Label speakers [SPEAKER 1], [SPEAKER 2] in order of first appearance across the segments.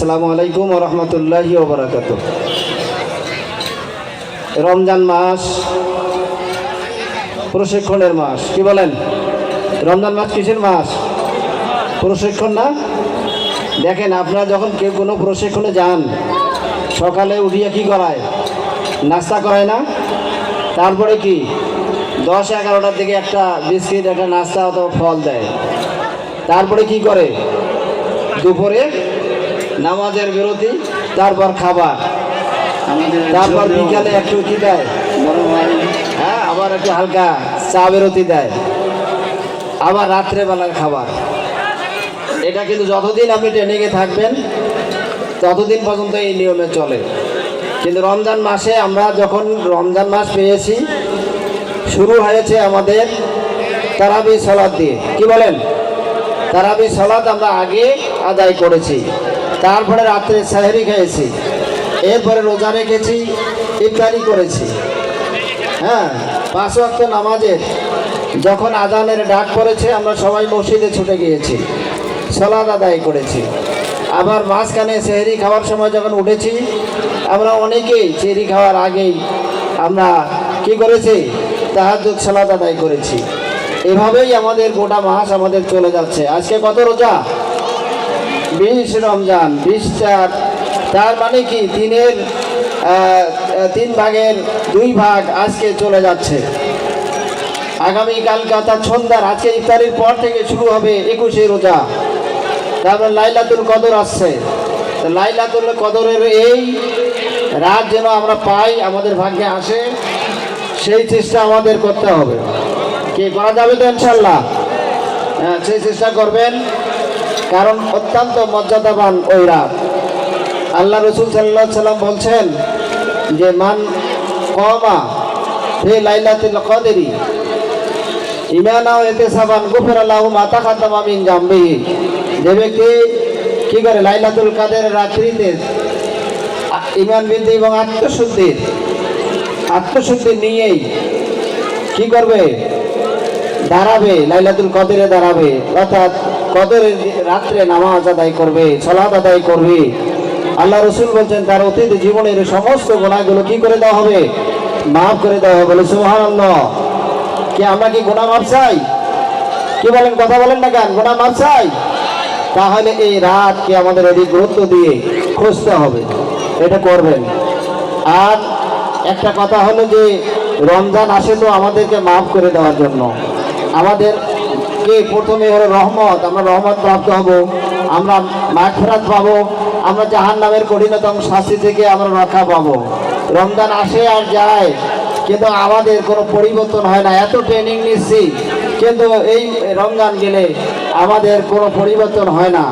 [SPEAKER 1] আসসালামু আলাইকুম ওয়া রাহমাতুল্লাহি ওয়া বারাকাতুহু। রমজান মাস প্রশিক্ষণের মাস, কি বলেন? রমজান মাস কিসের মাস? প্রশিক্ষণ না? দেখেন, আপনারা যখন কেউ কোনো প্রশিক্ষণে যান, সকালে উঠিয়ে কি করায়? নাস্তা করায় না? তারপরে কি 10-11টার দিকে একটা বিস্কিট, একটা নাস্তা অথবা ফল দেয়। তারপরে কি করে? দুপুরে নামাজের বিরতি, তারপর খাবার, তারপর বিকালে একটু কি দেয়? হ্যাঁ, আবার একটু হালকা চা বিরতি দেয়, আবার রাত্রেবেলার খাবার। এটা কিন্তু যতদিন আপনি ট্রেনিংয়ে থাকবেন ততদিন পর্যন্ত এই নিয়মে চলে। কিন্তু রমজান মাসে আমরা যখন রমজান মাস পেয়েছি, শুরু হয়েছে আমাদের তারাবি সালাত দিয়ে। কি বলেন? তারাবি সালাত আমরা আগে আদায় করেছি, তারপরে রাত্রে সেহরি খেয়েছি, এরপরে রোজা রেখেছি, ইফতারি করেছি। হ্যাঁ, 5 ওয়াক্ত নামাজের যখন আজানের ডাক পড়েছে আমরা সবাই মসজিদে ছুটে গিয়েছি, সালাত আদায় করেছি। আবার মাঝখানে সেহরি খাওয়ার সময় যখন উঠেছি, আমরা অনেকেই সেহরি খাওয়ার আগেই আমরা কি করেছি? তাহাজ্জুদ সালাত আদায় করেছি। এভাবেই আমাদের গোটা মাস আমাদের চলে যাচ্ছে। আজকে কত রোজা? 20 রমজান, 20 তার মানে কি 3 ভাগের 2 ভাগ আজকে চলে যাচ্ছে। আগামীকালকে অর্থাৎ সন্ধ্যার আজকে ইফতারির পর থেকে শুরু হবে 21 রোজা। তারপর লাইলাতুল কদর আসছে। লাইলাতুল কদরের এই রাত যেন আমরা পাই, আমাদের ভাগ্যে আসে, সেই চেষ্টা আমাদের করতে হবে। কি করা যাবে তো ইনশাল্লাহ? হ্যাঁ, সেই চেষ্টা করবেন, কারণ অত্যন্ত মর্যাদাবান ওই রাত। আল্লাহ রসুল সাল্লাল্লাহু আলাইহি সাল্লাম বলছেন যে মান কওমা ফি লাইলাতুল কদরি ঈমানাও ওয়া ইহতিসাবান গুফিরা লাহু মা তাকাদ্দামা মিন যামবিহি। যে ব্যক্তি কি করে লাইলাতুল কদরের রাত্রিতে ঈমান বৃদ্ধি এবং আত্মশুদ্ধি নিয়েই কি করবে? দাঁড়াবে, লাইলাতুল কদরে দাঁড়াবে, অর্থাৎ কদরের রাত্রে নামাজ আদায় করবে, সালাত আদায় করবে। আল্লাহ রসুল বলছেন তার অতীত জীবনের সমস্ত গুনাহগুলো কি করে দেওয়া হবে? মাফ করে দেওয়া হবে। বলে সুবহানাল্লাহ। কি আমরা কি গুনাহ মাফ চাই? কি বলেন? কথা বলেন না কেন? গুনাহ মাফ চাই? তাহলে এই রাতকে আমাদের অধিক গুরুত্ব দিয়ে খুঁজতে হবে, এটা করবেন। আর একটা কথা হলো যে রমজান আসে তো আমাদেরকে মাফ করে দেওয়ার জন্য। আমাদেরকে প্রথমে হলো রহমত, আমরা রহমত প্রাপ্ত হব, আমরা মাগফিরাত পাবো, আমরা জাহান্নামের কঠিনতম শাস্তি থেকে আমরা রক্ষা পাবো। রমজান আসে আর যায়, কিন্তু আমাদের কোনো পরিবর্তন হয় না। এত ট্রেনিং নিচ্ছি, কিন্তু এই রমজান গেলে আমাদের কোনো পরিবর্তন হয় না।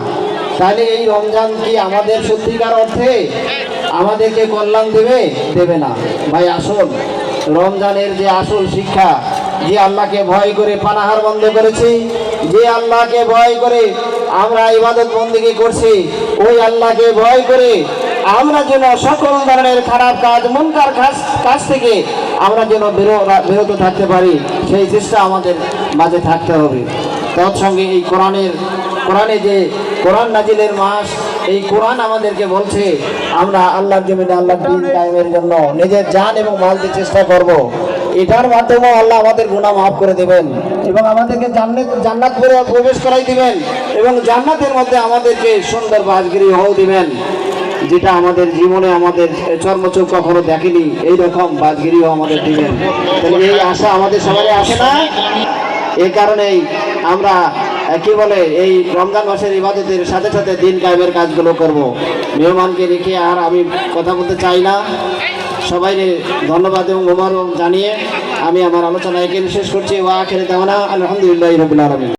[SPEAKER 1] তাহলে এই রমজান কি আমাদের সত্যিকার অর্থে আমাদেরকে কল্যাণ দেবে না? ভাই আসুন, রমজানের যে আসল শিক্ষা, যে আল্লাহকে ভয় করে পানাহার বন্ধ করেছি, যে আল্লাহকে ভয় করে আমরা ইবাদত বন্দেগী করছি, ওই আল্লাহকে ভয় করে আমরা যেন সকল ধরনের খারাপ কাজ, মুনকার কাজ থেকে আমরা যেন বিরত থাকতে পারি, সেই চেষ্টা আমাদের মাঝে থাকতে হবে। তৎসঙ্গে এই কোরআনে যে কোরআন নাজিলের মাস, এই কোরআন আমাদেরকে বলছে আমরা আল্লাহর জমিনে আল্লাহর দ্বীন কায়েমের জন্য নিজের জান এবং মাল দিয়ে চেষ্টা করব। এটার মাধ্যমে আল্লাহ আমাদের গুনাহ মাফ করে দেবেন এবং আমাদেরকে জান্নাত প্রবেশ করাই দিবেন এবং জান্নাতের মধ্যে আমাদেরকে সুন্দর বাসগৃহ দিবেন, যেটা আমাদের জীবনে আমাদের চর্মচোখ কখনো দেখেনি, এইরকম বাসগৃহ আমাদের দিবেন। তাহলে এই আশা আমাদের সবারই আসে না? এই কারণেই আমরা কি বলে এই রমজান মাসের ইবাদতের সাথে সাথে দিন কায়েমের কাজগুলো করব। মেহমানকে রেখে আর আমি কথা বলতে চাই না। সবাইকে ধন্যবাদ এবং মোবারক জানিয়ে আমি আমার আলোচনা এখানে শেষ করছি। ওয়া আখিরু দাওয়ানা আলহামদুলিল্লাহি রাব্বিল আলামিন।